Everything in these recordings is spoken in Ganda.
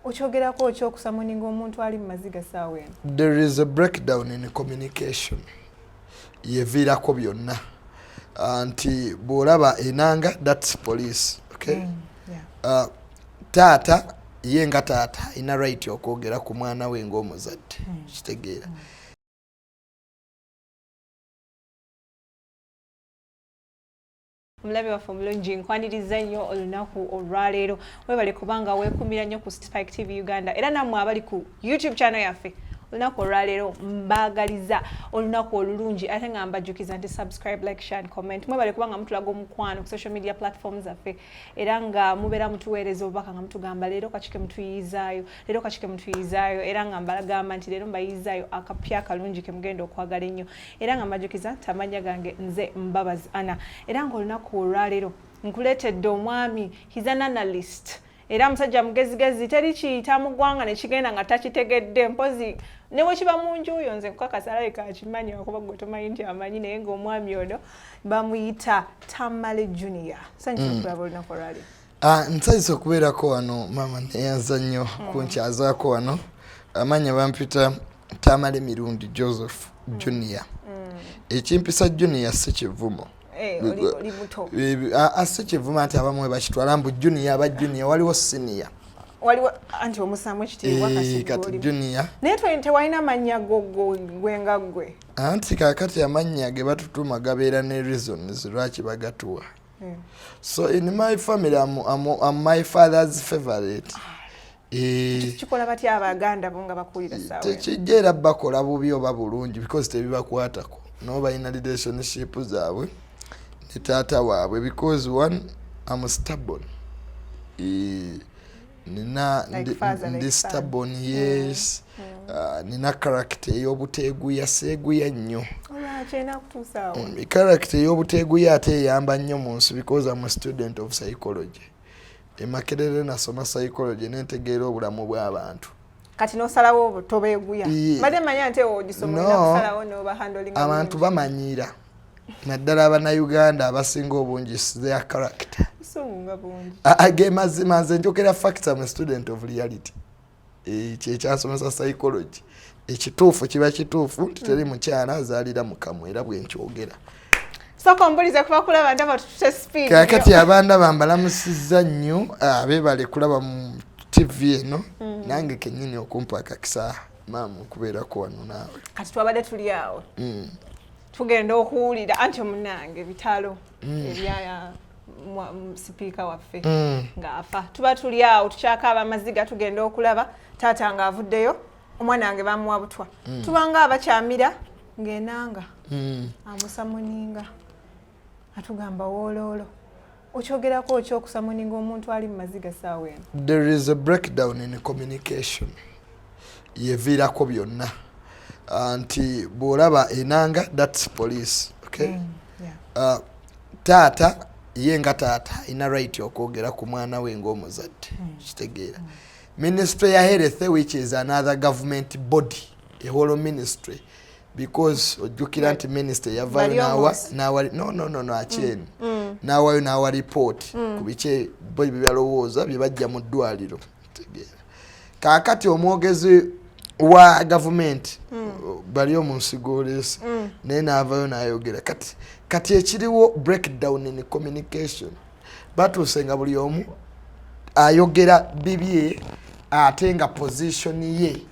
Ochogerako ekyokusamuninga omuntu ali mu maziga saawa eno. There is a breakdown in communication. Yeviirako byonna. Nti bw'olaba enanga, that's police. Okay? Taata ye nga taata ina right okwogera ku mwana we ng'omuzadde. Kitegeera. Omulabe waffe omulungi nkwaniriza nnyo olunaku olwaleero webale kubanga weekumira nnyo ku Spike TV Uganda era nammwe abali ku YouTube channel yaffe olunaku olwaleero mbaagaliza olunaku olulungi ate nga mbajjukiza nti subscribe, like, share and comment mwebale kubanga mutulaga omukwano ku social media platforms zaffe era nga mubeera mutuweereza obubaka nga mutugamba leero kachike mutuyizaayo era nga mbagamba nti leero mbayizaayo akapya akalungi ke mugenda okwagala ennyo era nga mbajjukiza nti amanya gange nze Mbabazi Anna era nga olunaku olwaleero nkuleetedde omwami he's an analyst era musajja mugezigezi teri kiyita mu ggwanga ne kigenda nga takitegedde mpozi ne bwe kiba mu nju yo nze nkukakasa alabika akimanyi wakuba gwe tomanyi nti amanyi naye ng'omwami ono bamuyita Tamale Junior. Sanyi kulaba olunaku olwaleero. Nsanyuse okubeerako wano maama neyanza nnyo kunkyazaako wano amanya bampita Tamale mirundi Joseph Junior. Ekimpisa Junior si kivumo. Oli buto. Si kivumo nti abamu bakitwala mbu Junior aba Junior waliwo senior. Waliwo anti omusaamu ekitiibwa kati Junior. Naye tewalina amannya gwenga gwe. Anti kaakati amannya ge batutuma gabeera ne reasons lwaki bagatuwa. So in my family I'm my father's favorite. Kikola batya Abaganda bo nga bakulira saawa. Tekijera bakola bubi oba bulungi because tebibakwatako. No balina relationship zaabwe ne taata waabwe because one I'm stubborn. Nina stubborn, yes. Nina character y'obuteeguya seeguya nnyo. Character y'obuteeguya ate eyamba nnyo mu nsi because I'm a student of psychology. Makerere nasoma psychology nentegeera obulamu bw'abantu. Kati n'osalawo tobeeguya. Mbadde manya nti ogisomera kusalawo n'oba handling. Abantu bamanyira. Naddala Abannayuganda abasinga obungi their character. Mazima nze njogera facts, I'm a student of reality. Kyekyasomesa psychology. Ekituufu kiba kituufu nti teri mukyala azaalira mukamwe era bwe nkyogera. Soko mbulize kuba kulaba ndaba tutute speed. Kakati abanda bambalamusizza nnyo abeebale kulaba mu TV eno nange kennyini okumpa akakisa maamu kubeerako wano naawe. Kati twabadde tuli awo. Tugenda okuwulira anti omunange bitalo ebya sipiika waffe ng'afa. Tuba tuli awo tukyakaaba amaziga tugenda okulaba taata ng'avuddeyo omwana wange bamuwa butwa. Tuba nga abakyamira ng'enanga amusamuninga atugamba wooloolo. Okyogerako ekyokusamuninga omuntu ali mu maziga saawa eno. There is a breakdown in communication. Yeviirako byonna. Nti bw'olaba enanga, that's police. Okay? Taata ye nga taata ina right okwogera ku mwana we ng'omuzadde. Kitegeera. Ministry ya Health, which is another government body, a whole ministry, because ojjukira nti ministry yavaayo no acheni nawayo nawa report ku bice byalowooza bye bajja mu ddwaliro. Kitegeera. Kaakati omwogezi wa government bali omunsigolesi naye naavayo n'ayogera kati ekiriwo breakdown in communication batuuse buli omu ayogera bibye ate nga position ye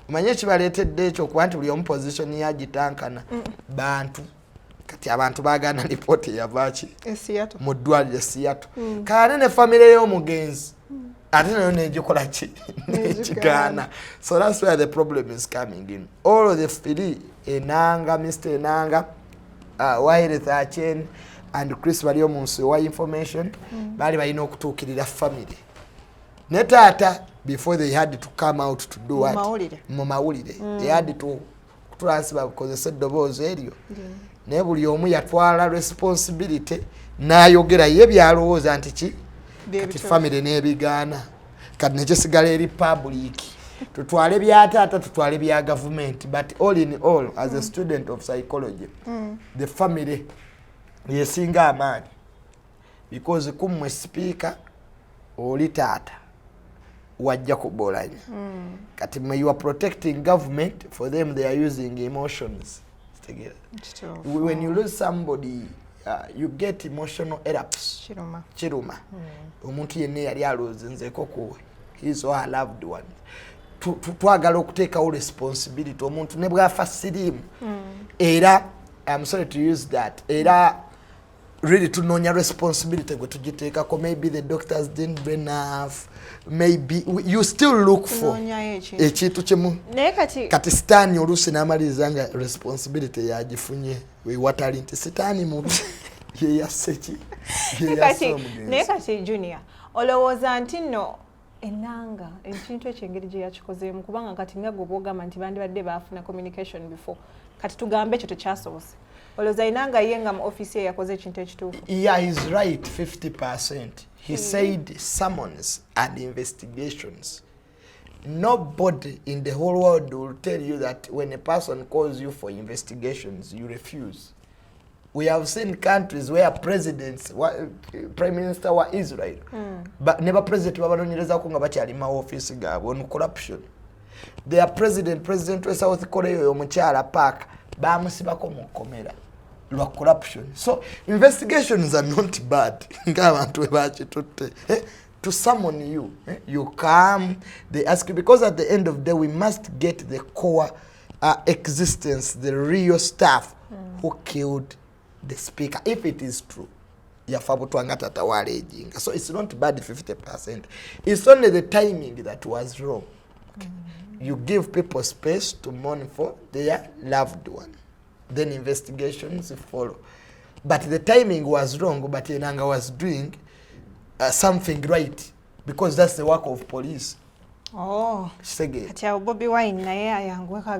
manye kibaleetedde ekyo kuba nti buli omu position ye agitankana bantu kati abantu baagana lipooti eyavaaki mu ddwaliro Seattle kaane ne famire y'omugenzi ate nayo negikola ki nekigaana. So that's where the problem is coming in. All of the three, Enanga, Mr. Enanga, Wahealth Acheni and Chris bali omunsi wa information bali balina okutuukirira family ne taata before they had to come out to do what mu mawulire they had to transfer because eddoboozi eryo naye buli omu yatwala responsibility n'ayogera ye byalowooza nti ki kati family n'ebigaana kati nekisigala eri public tutwale bya taata tutwale bya government but all in all as a student of psychology the family yesinga amaani because kumwe speaker oli taata wajja kubolanya. Kati you are protecting government, for them they are using emotions. When you lose somebody, you get emotional erupts. Chiruma. Omuntu yenna yali alozinzeko ku his or her loved one. Twagala okuteekawo responsibility omuntu ne bw'afa siriimu. Era I'm sorry to use that. Era really tunoonya responsibility gwe tugiteekako. Maybe the doctors didn't bring enough. Maybe you still look for ekintu kimu. Kati sitaani oluusi n'amaliriza nga responsibility yagifunye wewatali nti sitaani mubi yeyasse ki yeyasse omugenzi. Naye kati Junior olowooza nti nno enanga ekintu ekyengeri gye yakikozeemu kubanga kati nga gwe bw'ogamba nti bandibadde baafuna communication before kati tugambe ekyo tekyasobose. Olowooza enanga ye nga mu office ye yakoze ekintu ekituufu. Yeah, he's right 50%. He said summons and investigations. Nobody in the whole world will tell you that when a person calls you for investigations, you refuse. We have seen countries where presidents, prime minister wa Israel, but never president wabanonyereza ko nga bakyali ma office gaabwe on corruption. Their president wa South Korea omukyala Park bamusibako mu komera lwa corruption. So investigations are not bad. Ng'abantu bakitutte. To summon you, you come, they ask you, because at the end of the day we must get the core existence, the real stuff who killed the speaker, if it is true. So it's not bad 50%. It's only the timing that was wrong. Okay. You give people space to mourn for their loved one. Then investigations follow. But the timing was wrong, but Enanga was doing something right, because that's the work of police. Oh, kati Bobby Wine naye ayangweka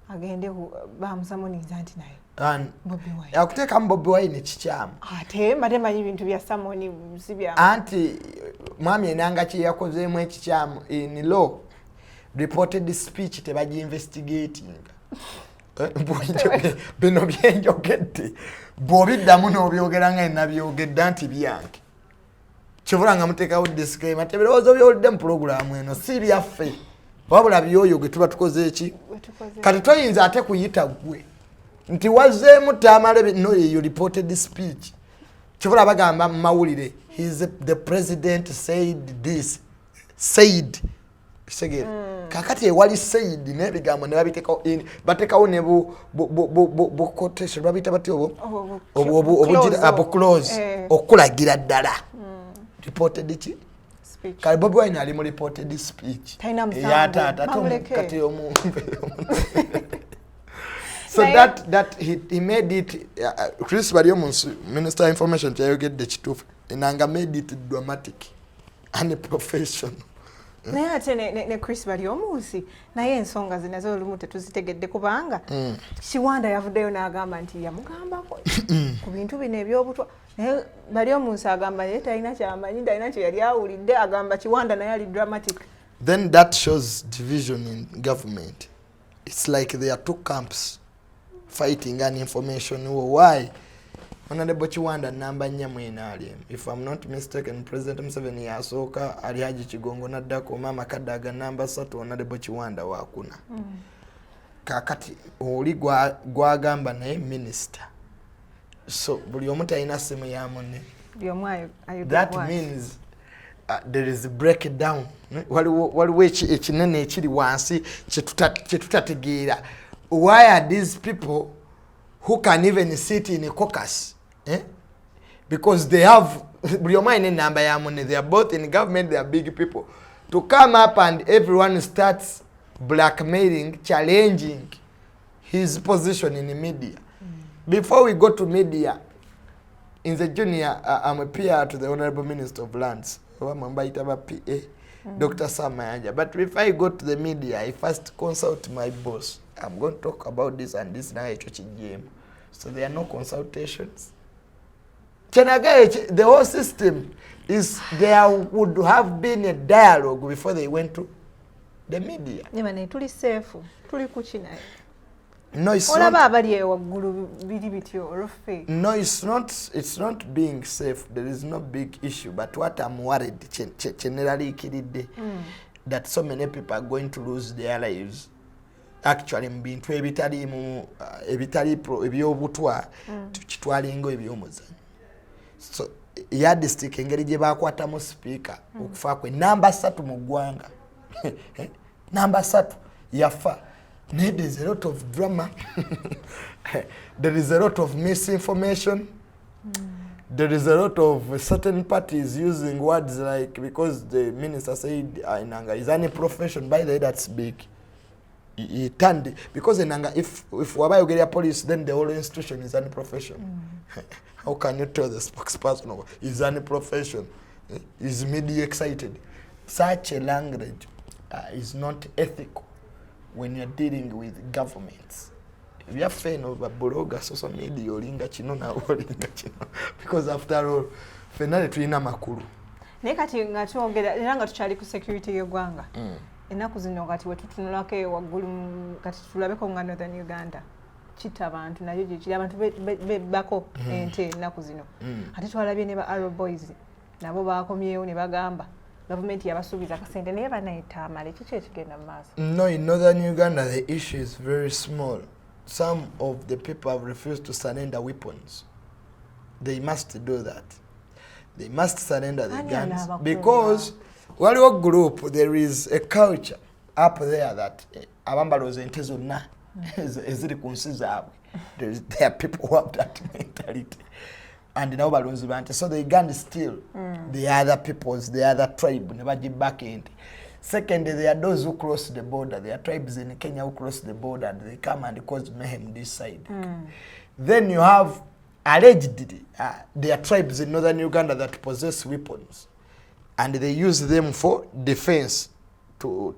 agende bamusamuniza anti naye. Bobby Wine. Yakuteka Bobby Wine kikyamu. Ate manyi ibintu bya samoni sibya. Anti mwami Enanga kye yakozeemu ekikyamu in law reported speech tebaji investigating. Bino byenjogedde bw'obiddamu n'obyogera nga nabyogedde anti byange. Kivula nga muteekawo disclaimer tebirowoozo by'olidde mu pulogulaamu eno si byaffe wabula byoyo gwe tuba tukoze eki kati toyinza ate kuyita gwe nti wazzeemu Tamale no you reported speech. Kivula bagamba mu mawulire the president said this said kakati ewali said n'ebigambo ne bateekawo ne bu quotation babiyita bati obu close okulagira ddala reported it. Kali Bobby Wine ali mu reported speech. Ya tata kati so that he made it Chris Bariomunsi Minister of Information kyayogedde kituufu Enanga made it dramatic and professional. Naye ate ne Chris Bariomunsi naye ensonga zinazo olumu tetuzitegedde kubanga Kiwanda yavuddeyo n'agamba nti yamugambako ku bintu bino ebyobutwa naye Bariomunsi agamba ye talina kyamanyi talina kye yali awulidde agamba Kiwanda naye ali dramatic. Then that shows division in government. It's like there are two camps fighting an information war. Why? Honorable Kiwanda namba nnya mwenali. If I'm not mistaken, President Museveni yasooka ali Haji Kigongo naddako Mama Kadaga namba 3 Honorable Kiwanda wakuna. Kakati oli gwagamba naye minister. So buli omuntu alina simu ya munne. That means there is a breakdown. Waliwo ekinene ekiri wansi kyetutategeera. Why are these people who can even sit in a caucus? Because they have buli omu alina enamba ya munne. They are both in government, they are big people. To come up and everyone starts blackmailing, challenging his position in the media. Before we go to media, in the junior, I'm a peer to the Honorable Minister of Lands, PA, Dr. Sam Mayanja. But if I go to the media, I first consult my boss. I'm going to talk about this and this now. So there are no consultations. The whole system is there would have been a dialogue before they went to the media. No, it's not being safe. There is no big issue. But what I'm worried, generally, that so many people are going to lose their lives. Actually, being to ebyobutwa tukitwalinga ebyomuzanyo. So ya district engeri gye bakwatamu speaker okufa kwe namba 3 mu ggwanga. Namba 3 yafa. There is a lot of drama. There is a lot of misinformation. There is a lot of certain parties using words like, because the minister said Inanga is any profession, by the way, that's big. He turned, because Inanga, if Wabayogere police, then the whole institution is any profession. How can you tell the spokesperson is any profession? Is media excited? Such a language is not ethical when you're dealing with governments. If you are fan of a blogger, social media, olinga chino na olinga chino. Because after all, finale tulina makulu. Nekati nga tuongera nga tukyali ku security y'eggwanga. Ennaku zino kati we tutunulako waggulu kati tulabeko nga Northern Uganda. Kita abantu nayo gye kiri abantu bako ente ennaku zino. Ate twalabye ne ba Arrow Boys nabo bakomyewo ne bagamba government yabasuubiza kasente naye banayitaamale kiki ekigenda mu maaso. No, in Northern Uganda the issue is very small. Some of the people have refused to surrender weapons. They must do that. They must surrender the guns because waliwo group, there is a culture up there that abambaloza ente zonna eziri ku nsi zaabwe. There are people who have that mentality. And nabo balonzi bante, so they can steal the other peoples, the other tribe, ne baji back in. Second, there are those who cross the border. There are tribes in Kenya who cross the border and they come and cause mayhem this side. Then you have allegedly there are tribes in Northern Uganda that possess weapons and they use them for defense to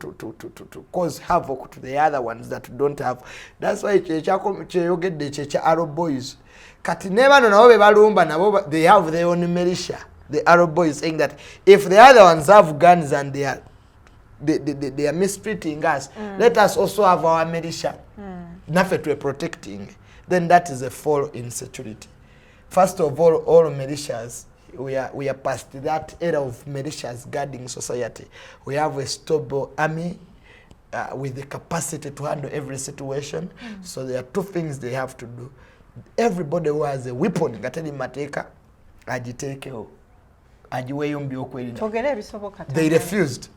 cause havoc to the other ones that don't have. That's why the Arrow Boys. Kati never know balumba nabo they have their own militia. The Arrow Boys saying that if the other ones have guns and they are mistreating us, let us also have our militia. Nothing to protecting. Then that is a fall in security. First of all militias, we are past that era of militias guarding society. We have a stable army with the capacity to handle every situation. So there are two things they have to do. Everybody who has a weapon, gateli mateka, ajitekeo, ajiweyombi okwelina. They refused.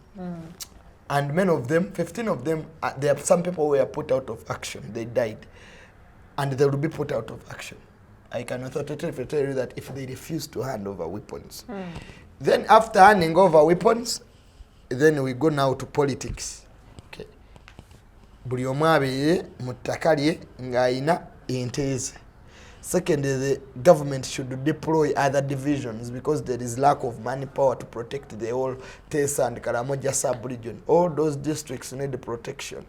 And many of them, 15 of them, there are some people who were put out of action. They died. And they will be put out of action. I can authoritatively tell you that if they refuse to hand over weapons. Then after handing over weapons, then we go now to politics. Okay. Buli omu abeere mu ttaka lye ng'ayina ente ze. Second, the government should deploy other divisions because there is lack of manpower to protect the whole Tesa and Karamoja sub-region. All those districts need protection.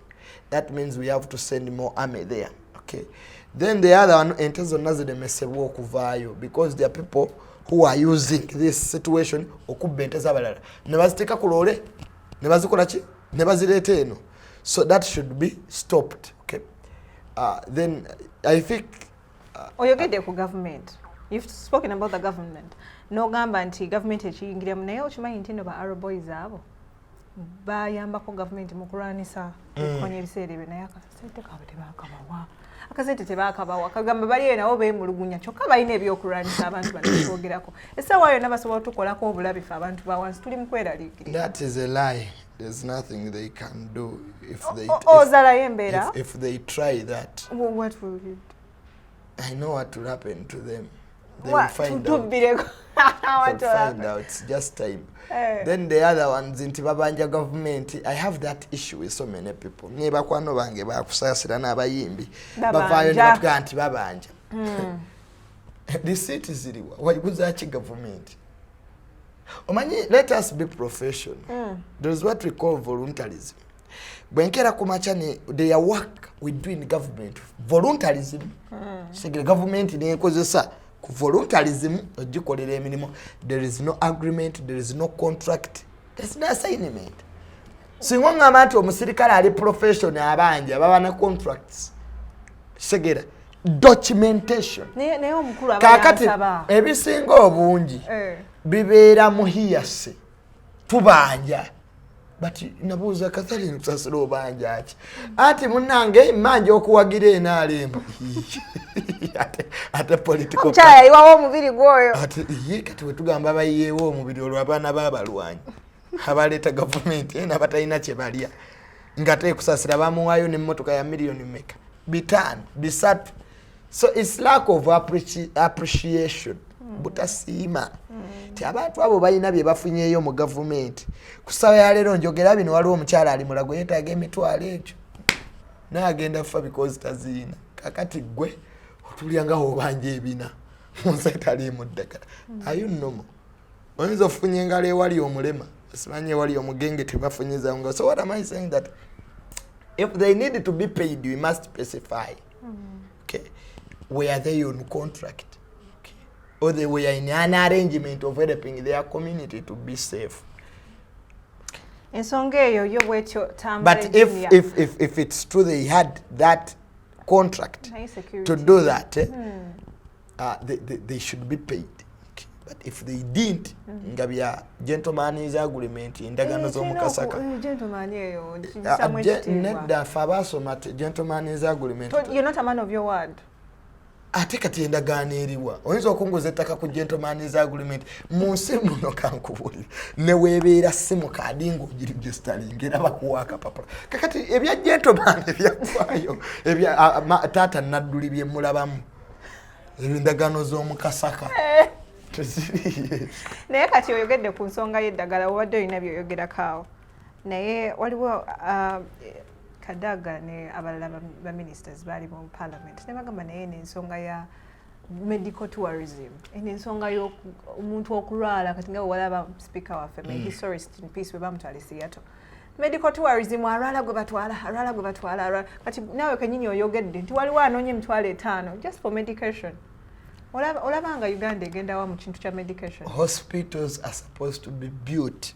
That means we have to send more army there. Okay. Then the other one, ente zonna ziremesebwa okuvaayo because there are people who are using this situation okubba ente z'abalala. Ne baziteeka ku loole, ne bazikola ki? Ne bazireeta eno. So that should be stopped. Okay. Then I think oyogedde ku government. You've spoken about the government. N'ogamba nti government ekiyingiramu naye okimanyi nti no ba Arrow Boys abo bayambako government mu kulwanisa okukonya ebiseera ebyo naye akasente kaabwe tebaakabawa. Akasente tebaakabawa. Kagamba bali nabo beemulugunya kyokka balina ebyokulwanisa abantu banakwogerako. Essaawa yonna basobola tukolako obulabi ffe abantu ba wansi tuli mu kweraliikirira. That is a lie. There's nothing they can do if they try that. What will you do? I know what will happen to them. They will find out. They'll find out. It's just time. Then the other ones in Tibabanja government, I have that issue with so many people. Neba kwano bange bakusasira n'abayimbi. Bavayo n'atugamba nti babanja. The city ziriwa. Wabuzaaki government. Omanyi, let us be professional. There is what we call voluntarism. Bwenkera kumachane, their work we do in government. Voluntarism. Segere government nekozesa ku voluntarism ogikolera emirimu. There is no agreement, there is no contract, there is no assignment. Singa ng'abantu omusirikale ali professional abanja baba na contracts. segera documentation naye omukulu kakati abayasaba ebisinga obungi bibeera mu hiyase tubanja bati nabuuza Catherine kusasira obanja ki ati munnange manje okuwagira enaalembo ate political omukyala iwawo omubiri gwoyo ati ye kati wetugamba bayiyeewo omubiri olwo abaana b'abalwanyi abaleeta gavumenti n'abatalina kye balya nga tekusasira bamuwaayo n'emmotoka ya miliyoni meka bitano bisatu so it's lack of appreciation butasiima ti abantu abo balina bye bafunyeeyo mu gavumenti kusaba ya leero njogera bino waliwo omukyala ali mulago yeetaaga emitwalo egyo naagenda fa because taziina kakati gwe otulya nga obanja ebina munsi etaliimu ddagala ayunnomo oyinza ofunye engalo ewali omulema simanye ewali omugenge tebafunyeza ngo so what am I saying that if they need to be paid we must specify okay were they on contract okay or they were in an arrangement of helping their community to be safe ensonga eyo yo bwetyo but if it's true they had that contract to do that they should be paid okay. But if they didn't nga bya gentleman's agreement endagano z'omukasaka gentleman eyo nedda fa basoma gentleman's agreement you're not a man of your word ate kati endagaano eriwa oyinza okunguza ettaka ku gentleman's agreement mu nsi muno kankubulira ne weebeera simu kaadi ng'ogiregistaringa era bakuwa akapapula kakati ebya gentleman ebyakwayo ebya taata nadduli bye mulabamu endagaano z'omukasaka naye kati oyogedde ku nsonga y'eddagala obadde olina byoyogerako awo naye waliwo Kadaga ne abalala ba ministers bali mu parliament ne bagamba naye n'ensonga ya medical tourism n'ensonga y'omuntu okulwala kati nga walaba speaker waffe may he so rest in peace we bamutwala Seattle medical tourism alwala gwe batwala kati nawe kenyini oyogedde nti waliwo anoonye emitwalo 5 just for medication olaba nga Uganda egendawa mu kintu kya medication hospitals are supposed to be built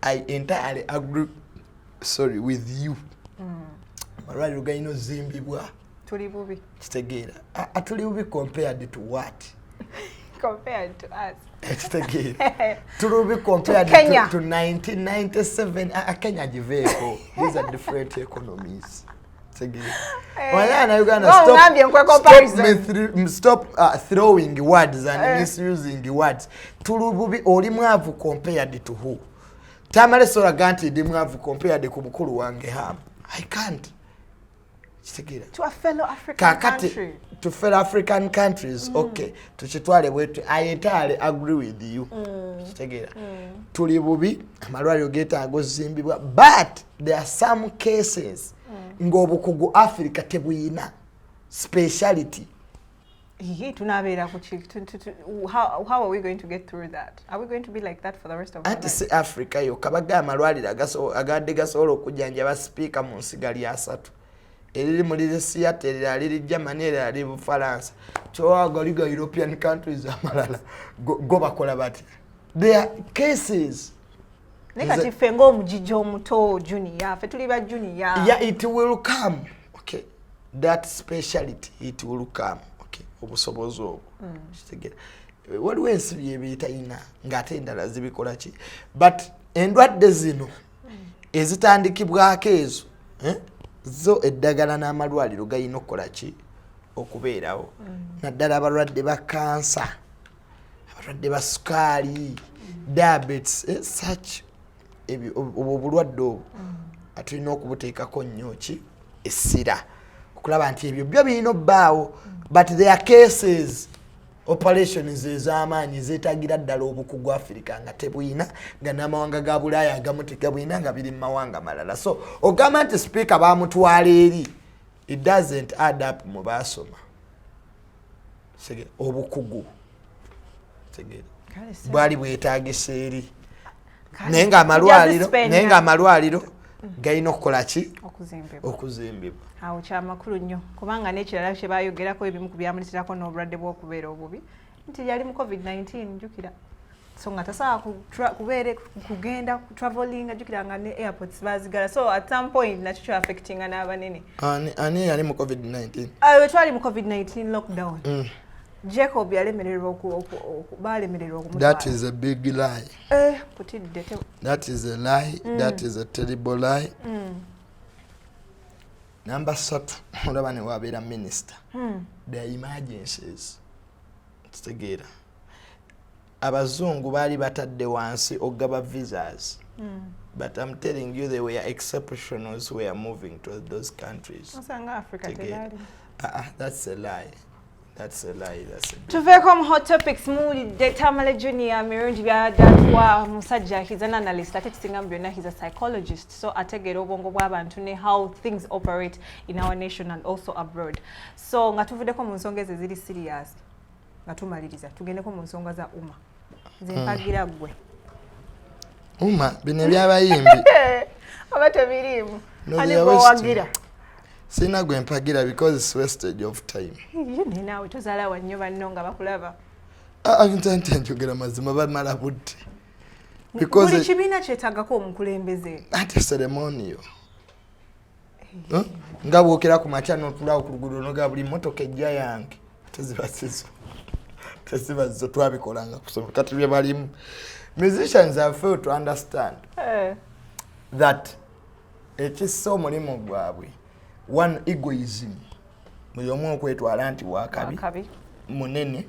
I entirely agree with you amalwaliro galina ozimbibwa tuli bubi kitegeera tuli bubi compared to what compared to us kitegeera tuli bubi compared to 1997 Kenya giveeko these are different economies kitegeera wanyana Uganda stop throwing words and misusing words tuli bubi oli mwavu compared to who Tamale sola ganti ndi mwavu compared ku bukulu wange hamu I can't. To a fellow African country. To fellow African countries, okay. Tuchitwale bwetu. I entirely agree with you. Tuli bubi, amalwaliro getaaga ozimbibwa. But there are some cases ng'obukugu Africa tebuyina speciality. How are we going to get through that? Are we going to be like that for the rest of our lives? Anti Africa yo kabaga amalwaliro agadde gasobola okujjanjaba speaker mu nsiga lya 3 eriri muri Seattle eriri Germany eriri Bufaransa kyowagaliga European countries amalala go bakola bati there are cases nekati fengo omujijjo omuto junior fe tuli ba junior yeah it will come okay that speciality it will come obusobozi obwo kitegeera waliwo ensibi ebiyitayina ng'ate endala zibikola ki but endwadde zino ezitandikibwako ezo zo eddagala n'amalwaliro galina okukola ki okubeerawo naddala abalwadde ba kansa abalwadde ba sukaali diabetes such obwo obulwadde obwo atulina okubuteekako nnyo ki essira okulaba nti ebyo byo birina obbaawo but there are cases operations ez'amaanyi zeetagira ddala obukugu Africa nga tebuyina nga n'amawanga ga Bulaaya agamu tegabuyina nga biri mu mawanga malala so ogamba nti speaker baamutwala eri it doesn't add up mu baasoma obukugu bwali bwetaagisa eri naye nga amalwaliro galina okukola ki okuzimbibwa awo kyamakulu nnyo kubanga n'ekirala kye baayogerako ebimu ku byamuleeterako n'obulwadde bw'okubeera obubi nti yali mu COVID-19 njukira so nga tasobola kubeera kugenda traveling ajukiranga ne airports bazigala so at some point nakyo kyo affectinga n'abanene ani yali mu covid-19 twali mu covid-19 lockdown Jacob yalemererwa balemererwa okumutwala. That is a big lie. Putidde. That is a lie. That is a terrible lie. Number 3 olaba ne wabeera minister. The emergencies. Kitegeera. Abazungu baali batadde wansi ogaba visas. But I'm telling you, they were exceptionals who were moving to those countries. Africa, that's a lie. That's a lie. That's a Tuveeko mu hot topics mulidde Tamale Junior mirundi byaddatwa musajja he's an analyst ate kisinga mu byonna he's a psychologist so ategeera obwongo bw'abantu ne how things operate in our nation and also abroad. So nga tuvuddeko mu nsonga ezo ziri serious nga tumaliriza tugendeko mu nsonga za umma zempagira gwe umma bino by'abayimbi abate birimu ani gwawagira sina gwe mpagira because it's wastage of time. Yine nawe tozala wannyo banno nga bakulaba. Ntante njogera mazima bamala budde. Because buli kibiina kyetaagako omukulembeze. Ate ceremonial. Nga bwokera ku makya n'otulawo ku luguudo noga buli mmotoka ejja yange. Teziba zo twabikolanga kusoma kati bye balimu. Musicians have failed to understand that ekissa omulimu gwabwe. One egoism. Muyomu okwetwala nti wakabi munene.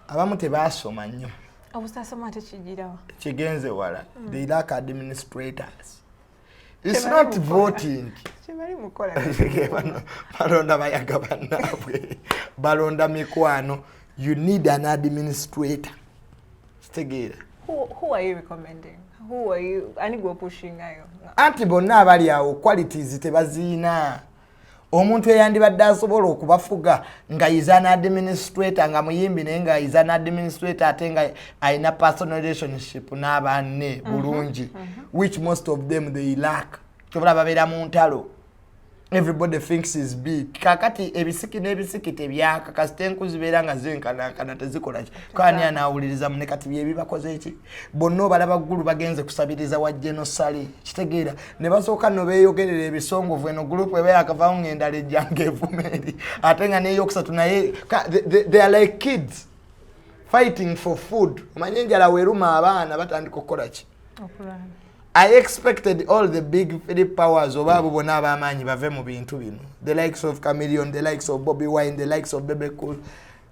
Abamu tebaasoma nnyo. Obusasoma ate kijirawa. Kigenze wala. They lack administrators. It's not voting. Chimali mukola. Balonda bayaga bannabwe. Balonda mikwano. You need an administrator. Stegera. Who are you recommending? Who are you? Ani go pushing ayo. Anti bonna abali awo qualities tebaziina. Omuntu eyandibadde asobola okubafuga nga izana administrator nga muyimbi naye nga izana administrator ate nga ayina personal relationship n'abanne bulungi which most of them they lack. Kyobula babeera mu ntalo. Everybody thinks is big. Kakati ebisiki n'ebisiki tebyaka kasite enku zibeera nga zenkanankana tezikola ki. Kwani anaawuliriza mu nekati byebibakoze eki. Bonna balaba ggulu bagenze kusabiriza wa genosali. Kitegeera ne basooka no beeyogerera ebisongovu eno group ebe yakavaawo ng'endala ejjanga evumeri. Ate nga n'eyokusatu naye they are like kids fighting for food. Omanye enjala weeruma abaana batandika okukola ki. I expected all the big Philip powers of abo bonna abamanyi bave mu bintu bino. The likes of Chameleon, the likes of Bobby Wine, the likes of Bebe Cool.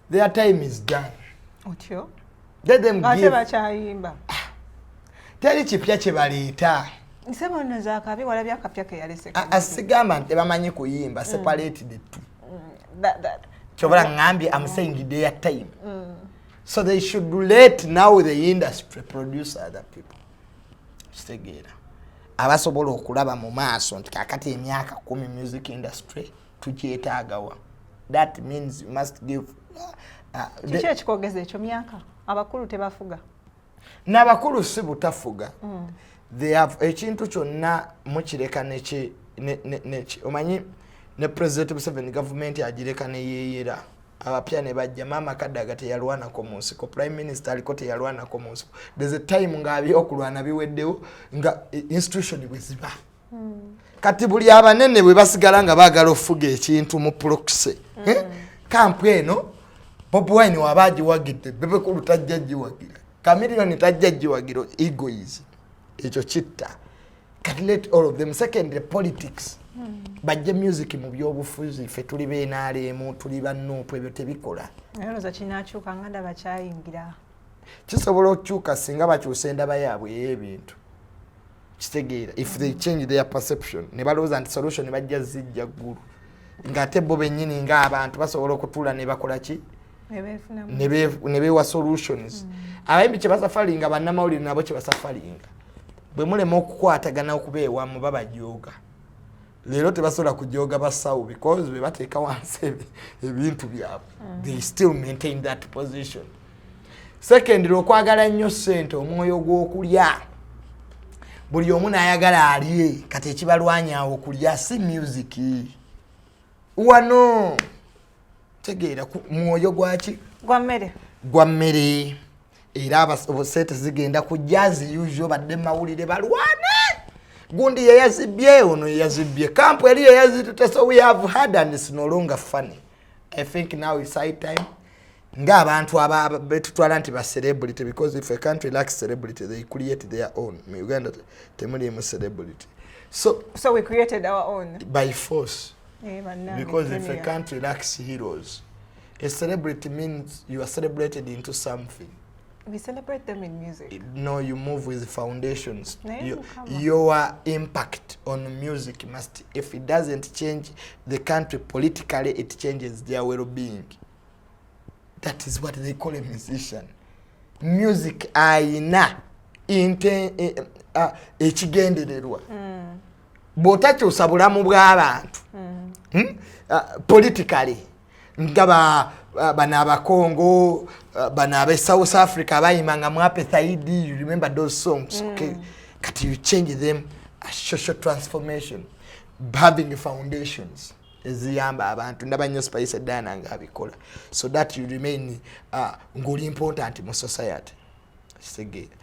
Their time is done. Otyo? Let them give. Bachayimba. Teri kipya kye baleeta. Nsema nza kabi wala bya kapya ke yalese. Asigamba nti bamanyi kuyimba separate the two. That. Kyobala ngambye I'm saying their time. So they should let now the industry produce other people. Kitegeera abasobola okulaba mu maaso nti kakati emyaka 10 music industry tukyetaagawa. That means you must give kiki ekikogeza ekyo myaka abakulu tebafuga n'abakulu si butafuga. They have ekintu kyonna mukireka neki omanyi ne President Museveni government agireka ne yeeyera abapya ne bajja mama Kadaga teyalwanako mu nsiko prime minister aliko teyalwanako mu nsiko. There's a time nga byokulwana biweddewo nga institution bwe ziba. Kati buli abanene bwe basigala nga baagala ofuga ekintu mu proxy. Kampu eno Bobi Wine wabaji wagidde Bebe Cool tajja giwagira. Chameleon tajja giwagira egoism. Ekyo kitta. Kati let all of them. Second, the politics. Bajje music mu byobufuzi fe tuli beenaalemu tuli bannuupu ebyo tebikola. Nayo za kinakyuka nganda bakyayingira. Kisobola okukyuka singa bakyusa endaba yaabwe y'ebintu. Kitegeera if they change their perception ne balowooza nti solution bajja zijja ggulu. Ng'ate bo bennyini ng'abantu basobola okutuula ne bakola ki? Ne beewa solutions. Abayimbi kye basafalinga bannamawulire nabo kye basafalinga. Bwe mulema okukwatagana okubeewamu babajooga. Lero tebasobola kujooga basawo because we bateeka wansi ebintu byabwe. They still maintain that position. Second, okwagala nnyo ssente omwoyo gw'okulya. Buli omu n'ayagala alye kati ekibalwanyawo okulya si music. Wano tegeera mwoyo gwaki? Gwa mmere. Gwa mmere. era abasente zigenda kujja as usual badde mawulire balwane gundi yeyazibye ono yeyazibye kampu eri yeyazitute so we have had and it's no longer funny. I think now it's high time nga abantu betutwala nti ba celebrity because if a country lacks celebrity they create their own. Me Uganda temuli mu celebrity. So we created our own by force. Because if a Kenya. country lacks heroes, a celebrity means you are celebrated into something. We celebrate them in music. No, you move with foundations. No, Your impact on music must, if it doesn't change the country politically, it changes their well-being. That is what they call a musician. Music aina ekigendererwa. Bw'otakyusa bulamu bw'abantu politically nga bano abakongo bano ab'e South Africa bayimanga mu apartheid, you remember those songs, okay? But you change them as social transformation, having foundations eziyamba abantu ndaba nnyo Spice Diana nga abikola so that you remain ng'oli important mu society. Kitegeera.